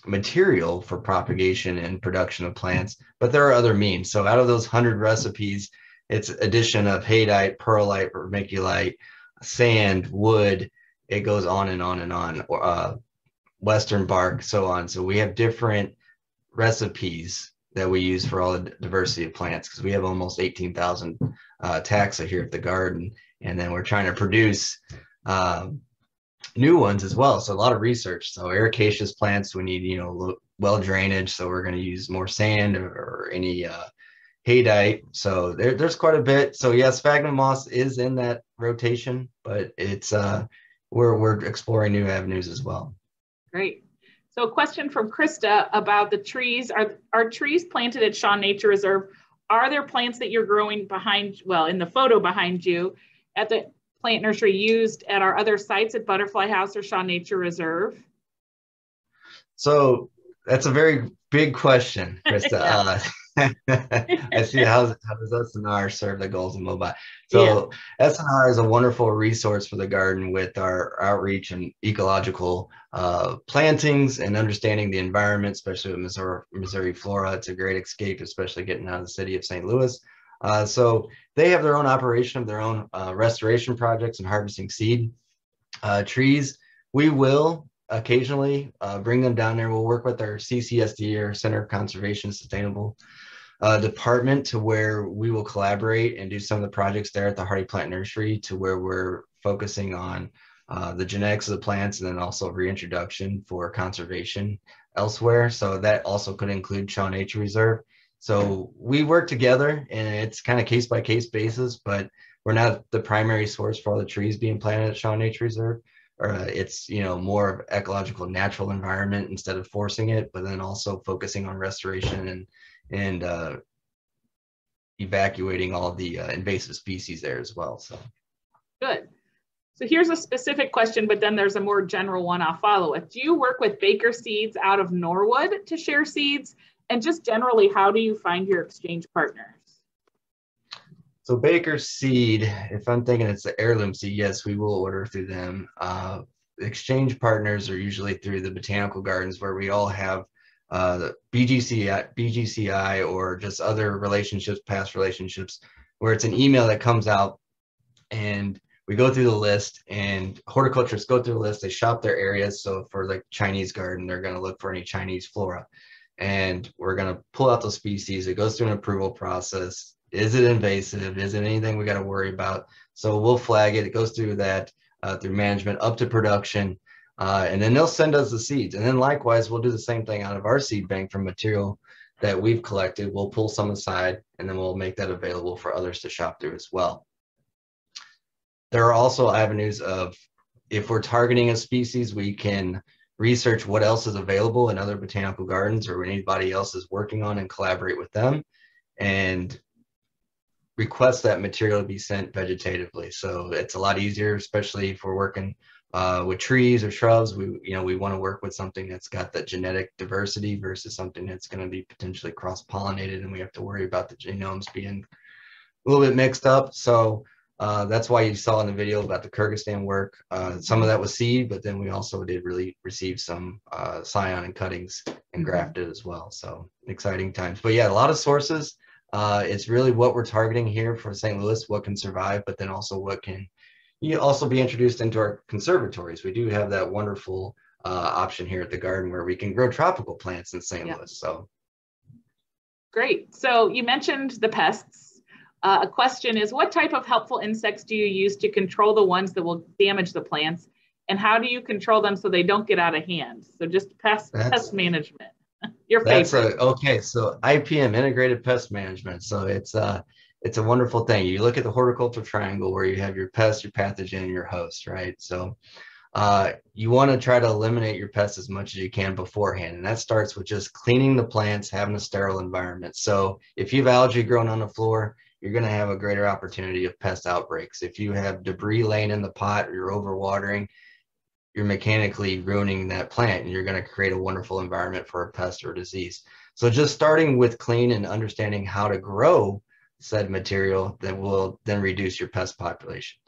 material for propagation and production of plants, but there are other means. So out of those 100 recipes, it's addition of haydite, perlite, vermiculite, sand, wood. It goes on and on and on. Western bark, so on. So we have different recipes that we use for all the diversity of plants, because we have almost 18,000 taxa here at the garden, and then we're trying to produce new ones as well. So a lot of research. So ericaceous plants, we need, you know, well drainage. So we're going to use more sand or any haydite. So there's quite a bit. So yes, sphagnum moss is in that rotation, but it's we're exploring new avenues as well. Great. So a question from Krista about the trees. Are trees planted at Shaw Nature Reserve? Are there plants that you're growing behind, well, in the photo behind you at the plant nursery used at our other sites at Butterfly House or Shaw Nature Reserve? So that's a very big question, Krista. I see how does SNR serve the goals of mobile? So SNR is a wonderful resource for the garden with our outreach and ecological plantings and understanding the environment, especially with Missouri flora. It's a great escape, especially getting out of the city of St. Louis. So they have their own operation of their own restoration projects and harvesting seed trees. We will occasionally bring them down there. We'll work with our CCSD, or Center of Conservation Sustainable department, to where we will collaborate and do some of the projects there at the Hardy Plant Nursery, to where we're focusing on the genetics of the plants and then also reintroduction for conservation elsewhere. So that also could include Shaw Nature Reserve. So we work together, and it's kind of case by case basis, but we're not the primary source for all the trees being planted at Shaw Nature Reserve. Or it's, you know, more of ecological natural environment instead of forcing it, but then also focusing on restoration and evacuating all the invasive species there as well. So good. So here's a specific question, but then there's a more general one I'll follow with. Do you work with Baker Seeds out of Norwood to share seeds? And just generally, how do you find your exchange partners? So Baker Seed, if I'm thinking it's the heirloom seed, yes, we will order through them. Exchange partners are usually through the botanical gardens, where we all have the BGCI or just other relationships, past relationships, where it's an email that comes out and we go through the list, and horticulturists go through the list. They shop their areas. So for like Chinese garden, they're going to look for any Chinese flora, and we're going to pull out those species. It goes through an approval process. Is it invasive? Is it anything we got to worry about? So we'll flag it. It goes through that, through management up to production. And then they'll send us the seeds. And then likewise, we'll do the same thing out of our seed bank from material that we've collected. We'll pull some aside, and then we'll make that available for others to shop through as well. There are also avenues of, if we're targeting a species, we can research what else is available in other botanical gardens or anybody else is working on, and collaborate with them and request that material to be sent vegetatively. So it's a lot easier, especially if we're working with trees or shrubs. We want to work with something that's got that genetic diversity versus something that's going to be potentially cross-pollinated, and we have to worry about the genomes being a little bit mixed up. So that's why you saw in the video about the Kyrgyzstan work. Some of that was seed, but then we also did really receive some scion and cuttings and grafted as well. So exciting times. But yeah, a lot of sources. It's really what we're targeting here for St. Louis, what can survive, but then also what can also be introduced into our conservatories. We do have that wonderful option here at the garden where we can grow tropical plants in St. Louis. So great. So you mentioned the pests. A question is, what type of helpful insects do you use to control the ones that will damage the plants? And how do you control them so they don't get out of hand? So just pest management. Your favorite. Okay, so IPM, integrated pest management. So it's a wonderful thing. You look at the horticultural triangle where you have your pest, your pathogen, and your host, right? So you want to try to eliminate your pests as much as you can beforehand. And that starts with just cleaning the plants, having a sterile environment. So if you have algae growing on the floor, you're going to have a greater opportunity of pest outbreaks. If you have debris laying in the pot or you're overwatering, you're mechanically ruining that plant, and you're going to create a wonderful environment for a pest or disease. So just starting with clean and understanding how to grow said material that will then reduce your pest population.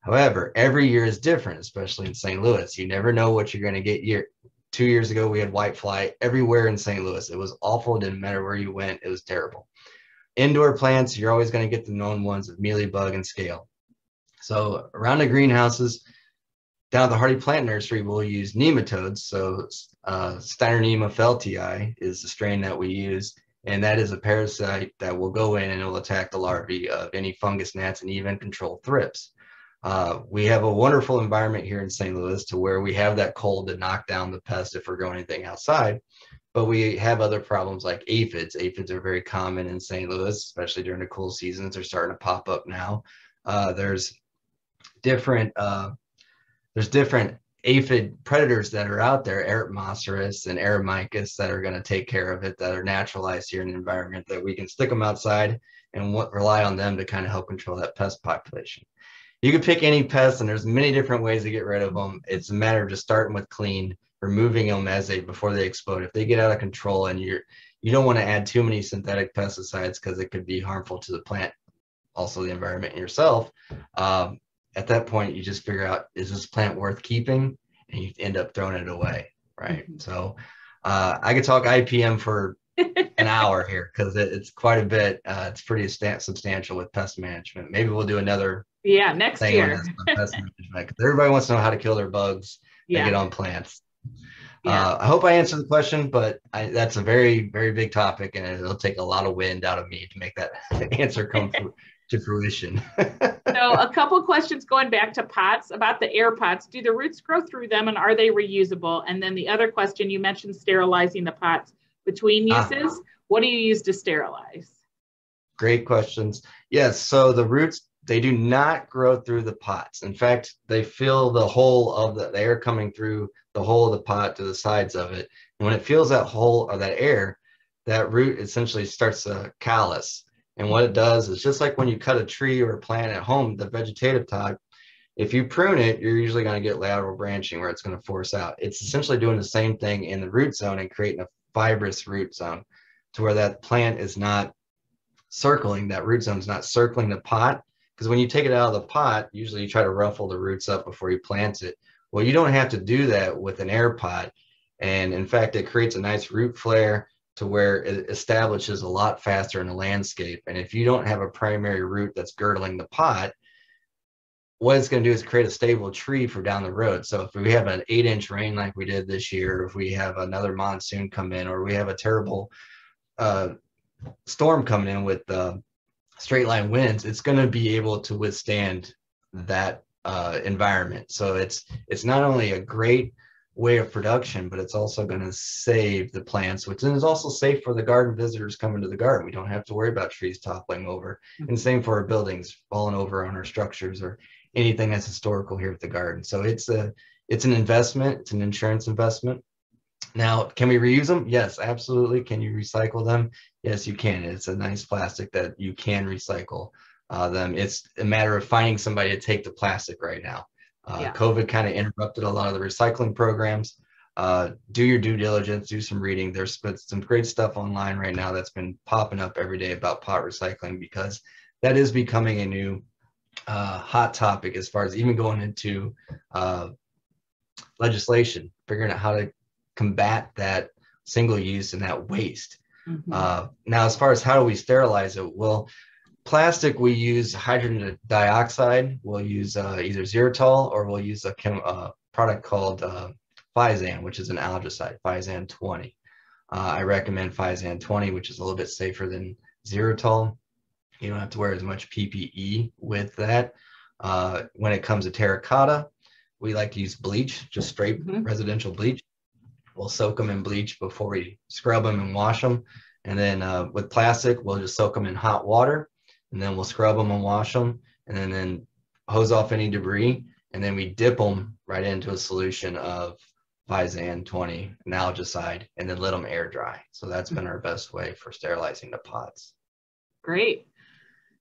However, every year is different, especially in St. Louis. You never know what you're going to get. 2 years ago, we had whitefly everywhere in St. Louis. It was awful. It didn't matter where you went. It was terrible. Indoor plants, you're always going to get the known ones of mealybug and scale. So around the greenhouses, down at the Hardy Plant Nursery, we'll use nematodes. So Steinernema feltii is the strain that we use, and that is a parasite that will go in and it will attack the larvae of any fungus gnats and even control thrips. We have a wonderful environment here in St. Louis to where we have that cold to knock down the pest if we're growing anything outside, but we have other problems like aphids. Aphids are very common in St. Louis, especially during the cool seasons. They're starting to pop up now. There's different aphid predators that are out there, Eretmoceras and Eremicus, that are going to take care of it, that are naturalized here in the environment, that we can stick them outside and rely on them to kind of help control that pest population. You can pick any pest, and there's many different ways to get rid of them. It's a matter of just starting with clean, removing them before they explode. If they get out of control, and you don't want to add too many synthetic pesticides because it could be harmful to the plant, also the environment, and yourself. At that point, you just figure out, is this plant worth keeping? And you end up throwing it away, right? Mm-hmm. So I could talk IPM for an hour here because it's quite a bit. It's pretty substantial with pest management. Maybe we'll do another next year. On pest management, because everybody wants to know how to kill their bugs and get on plants. I hope I answered the question, but that's a very, very big topic, and it'll take a lot of wind out of me to make that answer come to fruition. So a couple questions going back to pots about the air pots. Do the roots grow through them, and are they reusable? And then the other question, you mentioned sterilizing the pots between uses. What do you use to sterilize? Great questions. Yes, so the roots, they do not grow through the pots. In fact, they fill the hole of the air coming through the hole of the pot to the sides of it. And when it fills that hole or that air, that root essentially starts to callus. And what it does is, just like when you cut a tree or a plant at home, the vegetative type, if you prune it, you're usually going to get lateral branching where it's going to force out. It's essentially doing the same thing in the root zone and creating a fibrous root zone to where that plant is not circling, that root zone is not circling the pot. Because when you take it out of the pot, usually you try to ruffle the roots up before you plant it. Well, you don't have to do that with an air pot. And in fact, it creates a nice root flare to where it establishes a lot faster in the landscape. And if you don't have a primary root that's girdling the pot, what it's going to do is create a stable tree for down the road. So if we have an 8-inch rain like we did this year, if we have another monsoon come in, or we have a terrible storm coming in with straight line winds, it's going to be able to withstand that environment. So it's not only a great way of production, but it's also going to save the plants, which is also safe for the garden visitors coming to the garden. We don't have to worry about trees toppling over. And same for our buildings falling over on our structures or anything that's historical here at the garden. So it's an investment. It's an insurance investment. Now, can we reuse them? Yes, absolutely. Can you recycle them? Yes, you can. It's a nice plastic that you can recycle them. It's a matter of finding somebody to take the plastic right now. COVID kind of interrupted a lot of the recycling programs. Do your due diligence, do some reading. There's some great stuff online right now that's been popping up every day about pot recycling, because that is becoming a new hot topic as far as even going into legislation, figuring out how to combat that single use and that waste. Now, as far as how do we sterilize it? Well, plastic, we use hydrogen dioxide. We'll use either xylitol, or we'll use a product called Physan, which is an algicide, Physan 20. I recommend Physan 20, which is a little bit safer than xylitol. You don't have to wear as much PPE with that. When it comes to terracotta, we like to use bleach, just straight residential bleach. We'll soak them in bleach before we scrub them and wash them. And then with plastic, we'll just soak them in hot water, and then we'll scrub them and wash them, and then hose off any debris. And then we dip them right into a solution of Physan 20, an algicide, and then let them air dry. So that's been our best way for sterilizing the pots. Great.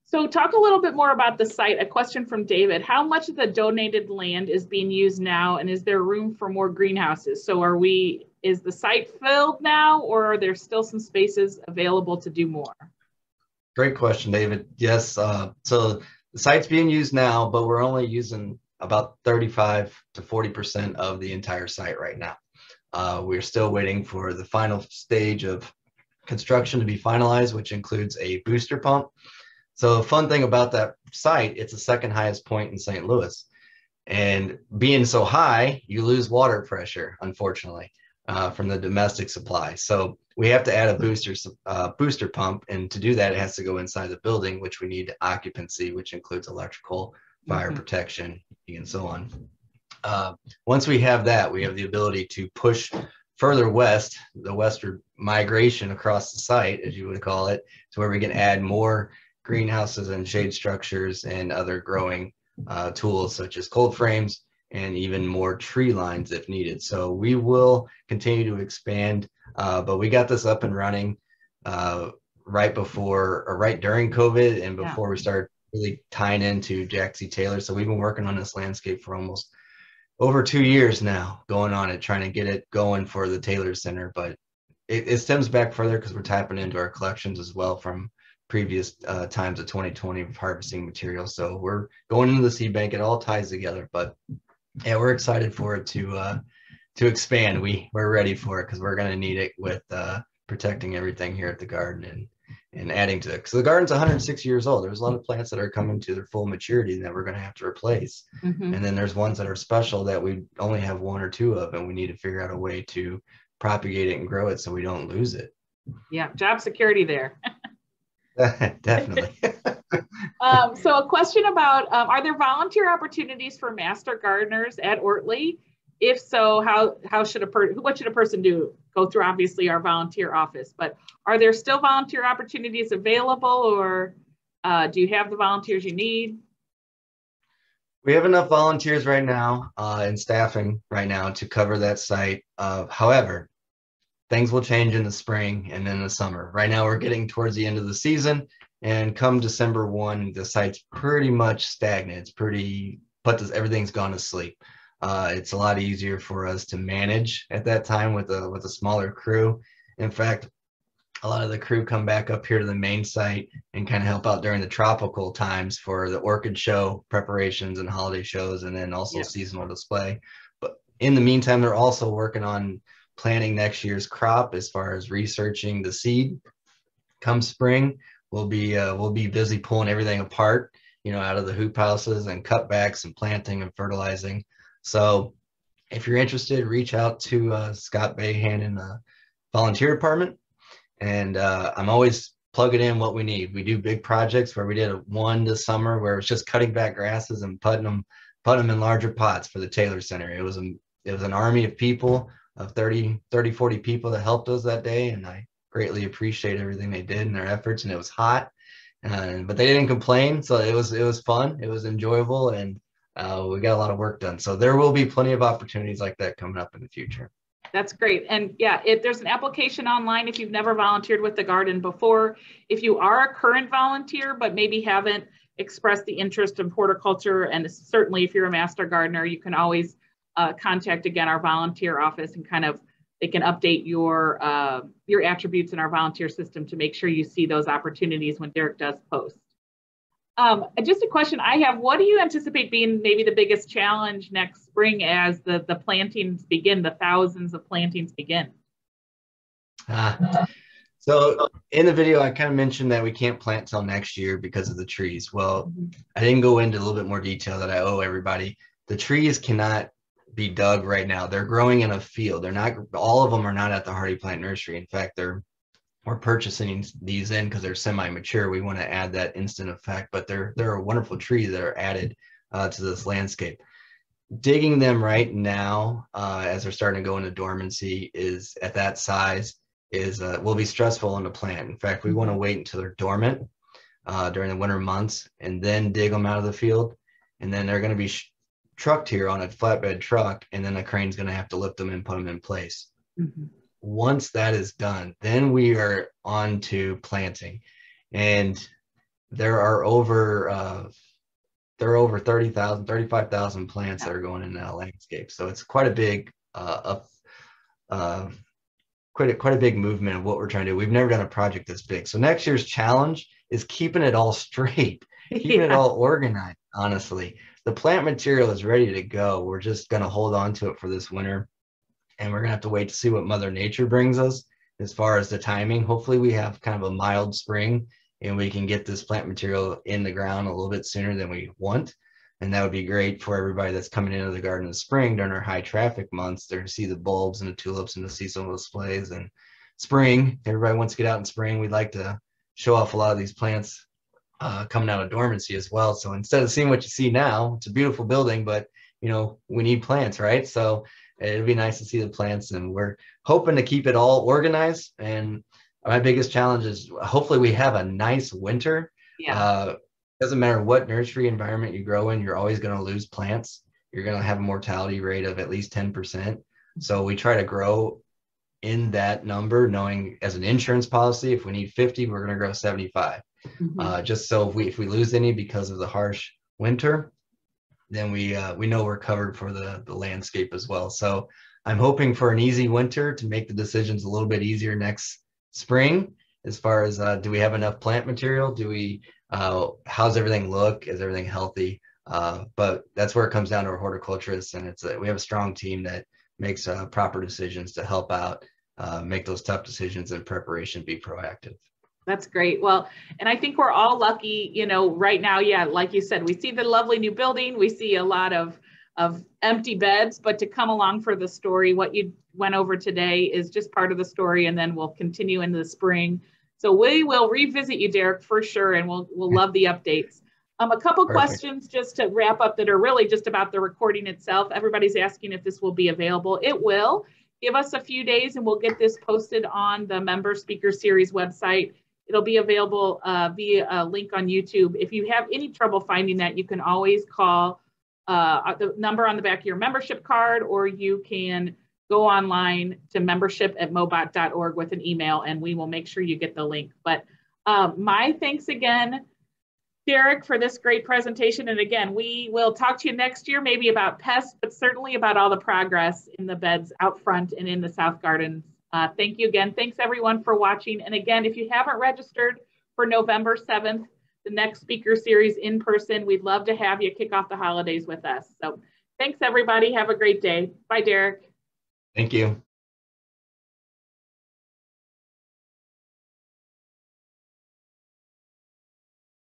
So talk a little bit more about the site. A question from David: how much of the donated land is being used now, and is there room for more greenhouses? So is the site filled now, or are there still some spaces available to do more? Great question, David. Yes, so the site's being used now, but we're only using about 35 to 40% of the entire site right now. We're still waiting for the final stage of construction to be finalized, which includes a booster pump. So the fun thing about that site, it's the second highest point in St. Louis. And being so high, you lose water pressure, unfortunately, from the domestic supply. So we have to add a booster pump. And to do that, it has to go inside the building, which we need occupancy, which includes electrical, fire protection, and so on. Once we have that, we have the ability to push further west, the westward migration across the site, as you would call it, to where we can add more greenhouses and shade structures and other growing tools such as cold frames and even more tree lines if needed. So we will continue to expand, but we got this up and running right during COVID and before we started really tying into Jack C. Taylor. So we've been working on this landscape for almost over 2 years now, going on it, trying to get it going for the Taylor Center. But it stems back further because we're tapping into our collections as well from previous times of 2020 of harvesting material. So we're going into the seed bank. It all ties together. But yeah, we're excited for it to expand. We're ready for it because we're going to need it with protecting everything here at the garden and adding to it. So the garden's 106 years old. There's a lot of plants that are coming to their full maturity that we're going to have to replace. And then there's ones that are special that we only have 1 or 2 of, and we need to figure out a way to propagate it and grow it so we don't lose it. Yeah, job security there. Definitely. So a question about, are there volunteer opportunities for master gardeners at Oertli? If so, what should a person do? Go through obviously our volunteer office, but are there still volunteer opportunities available, or do you have the volunteers you need? We have enough volunteers right now and staffing right now to cover that site. However, things will change in the spring and in the summer. Right now, we're getting towards the end of the season, and come December 1, the site's pretty much stagnant. Everything's gone to sleep. It's a lot easier for us to manage at that time with a smaller crew. In fact, a lot of the crew come back up here to the main site and kind of help out during the tropical times for the orchid show preparations and holiday shows, and then also seasonal display. But in the meantime, they're also working on planning next year's crop as far as researching the seed. Come spring, we'll be busy pulling everything apart, out of the hoop houses and cutbacks and planting and fertilizing. So if you're interested, reach out to Scott Bayhan in the volunteer department. And I'm always plugging in what we need. We do big projects where we did one this summer where it was just cutting back grasses and putting them in larger pots for the Taylor Center. It was an army of people, of 30, 40 people that helped us that day. And I greatly appreciate everything they did and their efforts. And it was hot, but they didn't complain. So it was fun. It was enjoyable. And we got a lot of work done. So there will be plenty of opportunities like that coming up in the future. That's great. And yeah, if there's an application online, if you've never volunteered with the garden before, if you are a current volunteer, but maybe haven't expressed the interest in horticulture, and certainly if you're a master gardener, you can always contact again our volunteer office, and they can update your attributes in our volunteer system to make sure you see those opportunities when Derek does post. Just a question I have, what do you anticipate being maybe the biggest challenge next spring as the plantings begin, the thousands of plantings begin? So in the video, I kind of mentioned that we can't plant till next year because of the trees. Well, I didn't go into a little bit more detail that I owe everybody. The trees cannot be dug right now. They're growing in a field. All of them are not at the Hardy Plant Nursery. In fact, we're purchasing these in because they're semi-mature. We want to add that instant effect, but they're a wonderful tree that are added to this landscape. Digging them right now as they're starting to go into dormancy is at that size will be stressful on the plant. In fact, we want to wait until they're dormant during the winter months and then dig them out of the field. And then they're going to be trucked here on a flatbed truck, and then a crane's going to have to lift them and put them in place. Once that is done, then we are on to planting, and there are over 30,000, 35,000 plants that are going in that landscape. So it's quite a big quite a big movement of what we're trying to do. We've never done a project this big. So next year's challenge is keeping it all straight, keeping it all organized. Honestly, the plant material is ready to go. We're just going to hold on to it for this winter. And we're going to have to wait to see what Mother Nature brings us as far as the timing. Hopefully we have kind of a mild spring and we can get this plant material in the ground a little bit sooner than we want. And that would be great for everybody that's coming into the garden in the spring during our high traffic months. They're to see the bulbs and the tulips and to see some of the displays. And spring, everybody wants to get out in spring. We'd like to show off a lot of these plants coming out of dormancy as well. So instead of seeing what you see now, it's a beautiful building, but you know, we need plants, right? So it'd be nice to see the plants, and we're hoping to keep it all organized. And my biggest challenge is hopefully we have a nice winter. Yeah. Doesn't matter what nursery environment you grow in, you're always going to lose plants. You're going to have a mortality rate of at least 10%. So we try to grow in that number, knowing as an insurance policy, if we need 50, we're going to grow 75. Just so if we lose any because of the harsh winter, then we know we're covered for the landscape as well. So I'm hoping for an easy winter to make the decisions a little bit easier next spring, as far as do we have enough plant material? Do we how's everything look? Is everything healthy? But that's where it comes down to our horticulturists, and we have a strong team that makes proper decisions to help out, make those tough decisions in preparation, be proactive. That's great. Well, and I think we're all lucky, you know, right now, yeah, like you said, we see the lovely new building, we see a lot of empty beds, but to come along for the story, what you went over today is just part of the story, and then we'll continue into the spring. So we will revisit you, Derek, for sure, and we'll love the updates. A couple questions just to wrap up that are really just about the recording itself. Everybody's asking if this will be available. It will. Give us a few days and we'll get this posted on the Member Speaker Series website. It'll be available via a link on YouTube. If you have any trouble finding that, you can always call the number on the back of your membership card, or you can go online to membership@mobot.org with an email, and we will make sure you get the link. But my thanks again, Derek, for this great presentation. And again, we will talk to you next year, maybe about pests, but certainly about all the progress in the beds out front and in the South Gardens. Thank you again. Thanks everyone for watching. And again, if you haven't registered for November 7th, the next speaker series in person, we'd love to have you kick off the holidays with us. So thanks everybody. Have a great day. Bye, Derek. Thank you.